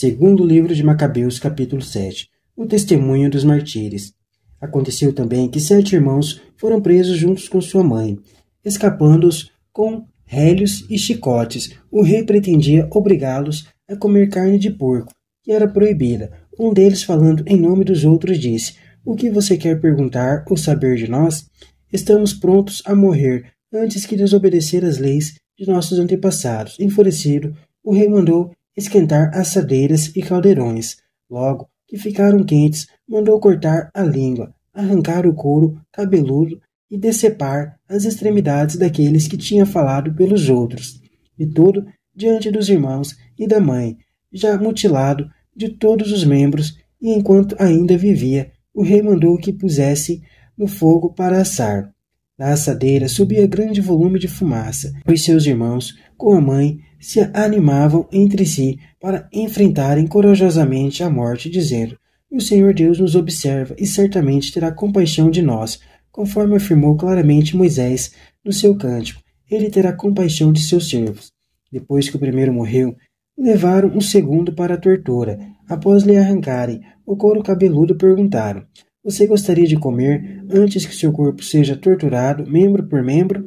Segundo livro de Macabeus, capítulo 7. O testemunho dos martírios. Aconteceu também que 7 irmãos foram presos juntos com sua mãe, escapando-os com rélios e chicotes. O rei pretendia obrigá-los a comer carne de porco, que era proibida. Um deles, falando em nome dos outros, disse: "O que você quer perguntar ou saber de nós? Estamos prontos a morrer antes que desobedecer às leis de nossos antepassados." Enfurecido, o rei mandou esquentar assadeiras e caldeirões. Logo que ficaram quentes, mandou cortar a língua, arrancar o couro cabeludo e decepar as extremidades daqueles que tinha falado pelos outros, e tudo diante dos irmãos e da mãe, já mutilado de todos os membros. E enquanto ainda vivia, o rei mandou que pusesse no fogo para assar. Da assadeira subia grande volume de fumaça. Os seus irmãos, com a mãe, se animavam entre si para enfrentarem corajosamente a morte, dizendo: "O Senhor Deus nos observa e certamente terá compaixão de nós, conforme afirmou claramente Moisés no seu cântico. Ele terá compaixão de seus servos." Depois que o primeiro morreu, levaram um segundo para a tortura. Após lhe arrancarem o couro cabeludo, perguntaram: "Você gostaria de comer antes que seu corpo seja torturado, membro por membro?"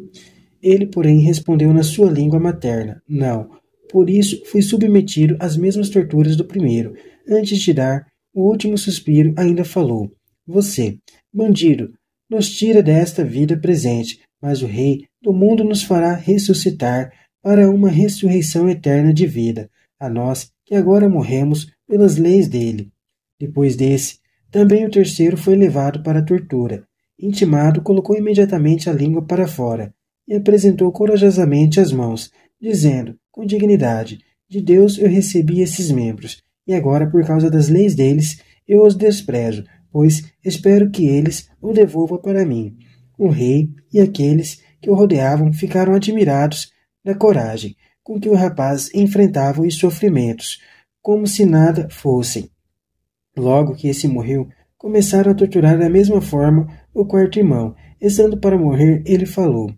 Ele, porém, respondeu na sua língua materna: "Não. Por isso fui submetido às mesmas torturas do primeiro." Antes de dar o último suspiro, ainda falou: "Você, bandido, nos tira desta vida presente, mas o Rei do mundo nos fará ressuscitar para uma ressurreição eterna de vida, a nós que agora morremos pelas leis dele." Depois desse, também o terceiro foi levado para a tortura. Intimado, colocou imediatamente a língua para fora e apresentou corajosamente as mãos, dizendo com dignidade: "De Deus eu recebi esses membros, e agora, por causa das leis deles, eu os desprezo, pois espero que eles o devolvam para mim." O rei e aqueles que o rodeavam ficaram admirados da coragem com que o rapaz enfrentava os sofrimentos, como se nada fossem. Logo que esse morreu, começaram a torturar da mesma forma o quarto irmão. Estando para morrer, ele falou: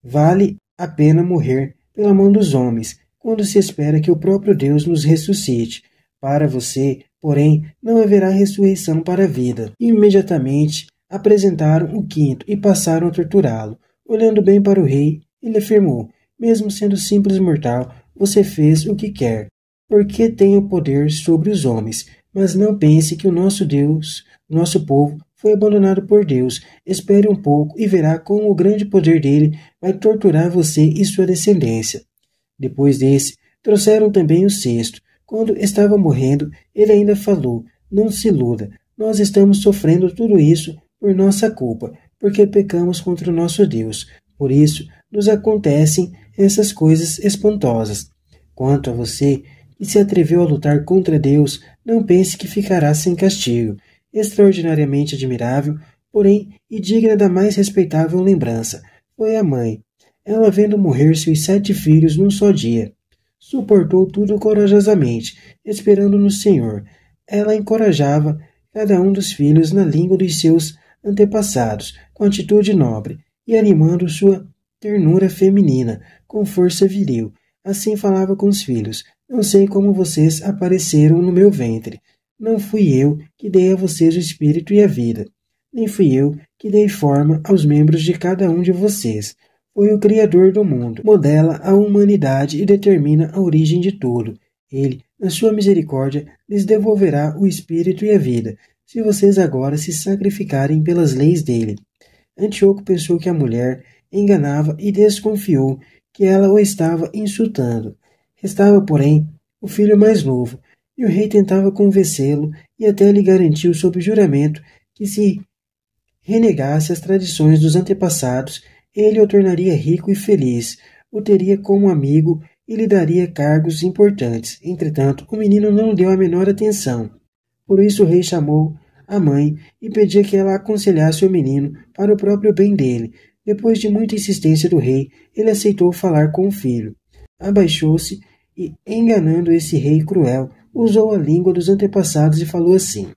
"Vale a pena morrer pela mão dos homens, quando se espera que o próprio Deus nos ressuscite. Para você, porém, não haverá ressurreição para a vida." E imediatamente apresentaram o quinto e passaram a torturá-lo. Olhando bem para o rei, ele afirmou: "Mesmo sendo simples mortal, você fez o que quer, porque tem o poder sobre os homens. Mas não pense que o nosso Deus, o nosso povo, foi abandonado por Deus. Espere um pouco e verá como o grande poder dele vai torturar você e sua descendência." Depois desse, trouxeram também o sexto. Quando estava morrendo, ele ainda falou: "Não se iluda, nós estamos sofrendo tudo isso por nossa culpa, porque pecamos contra o nosso Deus. Por isso, nos acontecem essas coisas espantosas. Quanto a você, que se atreveu a lutar contra Deus, não pense que ficará sem castigo. Extraordinariamente admirável, porém, e digna da mais respeitável lembrança, foi a mãe. Ela, vendo morrer seus 7 filhos num só dia, suportou tudo corajosamente, esperando no Senhor. Ela encorajava cada um dos filhos na língua dos seus antepassados, com atitude nobre, e animando sua ternura feminina, com força viril. Assim falava com os filhos: "Não sei como vocês apareceram no meu ventre. Não fui eu que dei a vocês o espírito e a vida, nem fui eu que dei forma aos membros de cada um de vocês. Foi o Criador do mundo. Modela a humanidade e determina a origem de tudo. Ele, na sua misericórdia, lhes devolverá o espírito e a vida, se vocês agora se sacrificarem pelas leis dele." Antíoco pensou que a mulher enganava e desconfiou que ela o estava insultando. Restava, porém, o filho mais novo, e o rei tentava convencê-lo e até lhe garantiu sob juramento que, se renegasse as tradições dos antepassados, ele o tornaria rico e feliz, o teria como amigo e lhe daria cargos importantes. Entretanto, o menino não deu a menor atenção. Por isso o rei chamou a mãe e pedia que ela aconselhasse o menino para o próprio bem dele. Depois de muita insistência do rei, ele aceitou falar com o filho. Abaixou-se e, enganando esse rei cruel, usou a língua dos antepassados e falou assim: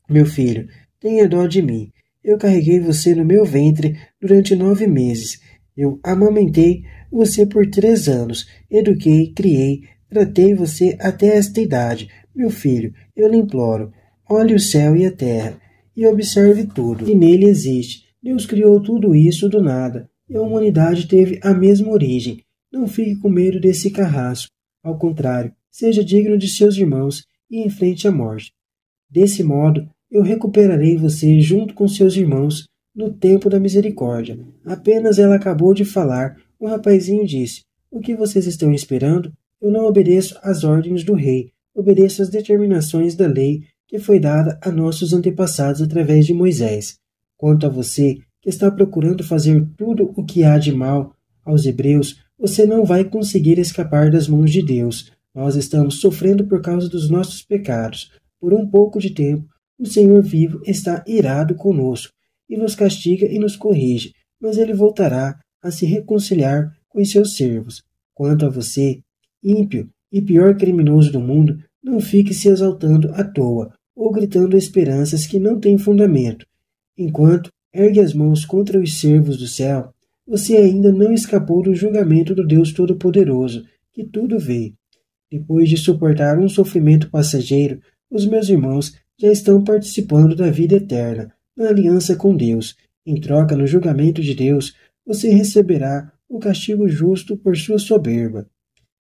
"Meu filho, tenha dó de mim. Eu carreguei você no meu ventre durante 9 meses. Eu amamentei você por 3 anos. Eduquei, criei, tratei você até esta idade. Meu filho, eu lhe imploro, olhe o céu e a terra, e observe tudo que nele existe. Deus criou tudo isso do nada, e a humanidade teve a mesma origem. Não fique com medo desse carrasco. Ao contrário, seja digno de seus irmãos e enfrente a morte. Desse modo, eu recuperarei você junto com seus irmãos no tempo da misericórdia. Apenas ela acabou de falar, o rapazinho disse: o que vocês estão esperando? Eu não obedeço às ordens do rei, obedeço às determinações da lei que foi dada a nossos antepassados através de Moisés. Quanto a você, que está procurando fazer tudo o que há de mal aos hebreus, você não vai conseguir escapar das mãos de Deus. Nós estamos sofrendo por causa dos nossos pecados. Por um pouco de tempo, o Senhor vivo está irado conosco, e nos castiga e nos corrige, mas ele voltará a se reconciliar com os seus servos. Quanto a você, ímpio e pior criminoso do mundo, não fique se exaltando à toa, ou gritando esperanças que não têm fundamento. Enquanto ergue as mãos contra os servos do céu, você ainda não escapou do julgamento do Deus Todo-Poderoso, que tudo vê. Depois de suportar um sofrimento passageiro, os meus irmãos já estão participando da vida eterna, na aliança com Deus. Em troca, no julgamento de Deus, você receberá o castigo justo por sua soberba.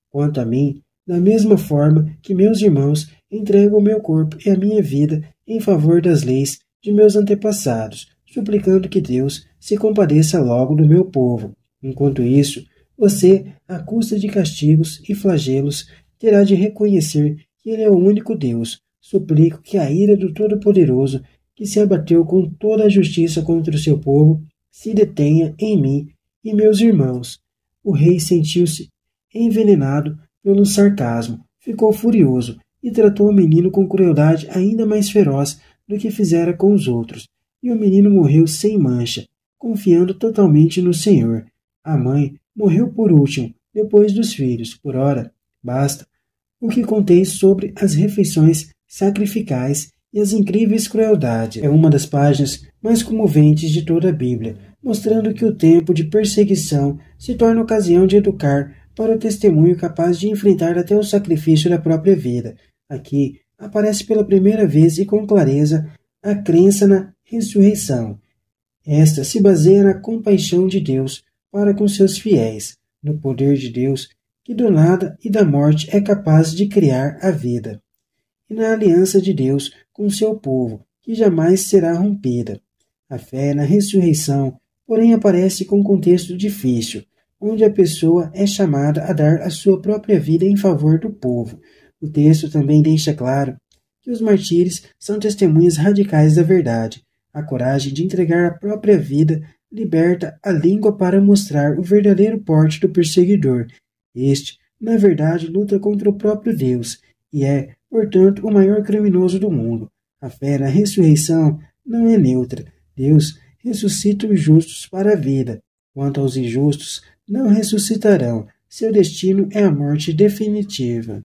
Quanto a mim, da mesma forma que meus irmãos, entrego o meu corpo e a minha vida em favor das leis de meus antepassados, suplicando que Deus se compadeça logo do meu povo. Enquanto isso, você, à custa de castigos e flagelos, terá de reconhecer que Ele é o único Deus. Suplico que a ira do Todo-Poderoso, que se abateu com toda a justiça contra o seu povo, se detenha em mim e meus irmãos. O rei sentiu-se envenenado pelo sarcasmo, ficou furioso e tratou o menino com crueldade ainda mais feroz do que fizera com os outros. E o menino morreu sem mancha, confiando totalmente no Senhor. A mãe morreu por último, depois dos filhos. Por ora, basta o que contei sobre as refeições sacrificais e as incríveis crueldades. É uma das páginas mais comoventes de toda a Bíblia, mostrando que o tempo de perseguição se torna ocasião de educar para o testemunho capaz de enfrentar até o sacrifício da própria vida. Aqui aparece pela primeira vez e com clareza a crença na ressurreição. Esta se baseia na compaixão de Deus para com seus fiéis, no poder de Deus que do nada e da morte é capaz de criar a vida, e na aliança de Deus com seu povo, que jamais será rompida. A fé na ressurreição, porém, aparece com um contexto difícil, onde a pessoa é chamada a dar a sua própria vida em favor do povo. O texto também deixa claro que os mártires são testemunhas radicais da verdade. A coragem de entregar a própria vida liberta a língua para mostrar o verdadeiro porte do perseguidor. Este, na verdade, luta contra o próprio Deus e é, portanto, o maior criminoso do mundo. A fé na ressurreição não é neutra. Deus ressuscita os justos para a vida. Quanto aos injustos, não ressuscitarão. Seu destino é a morte definitiva.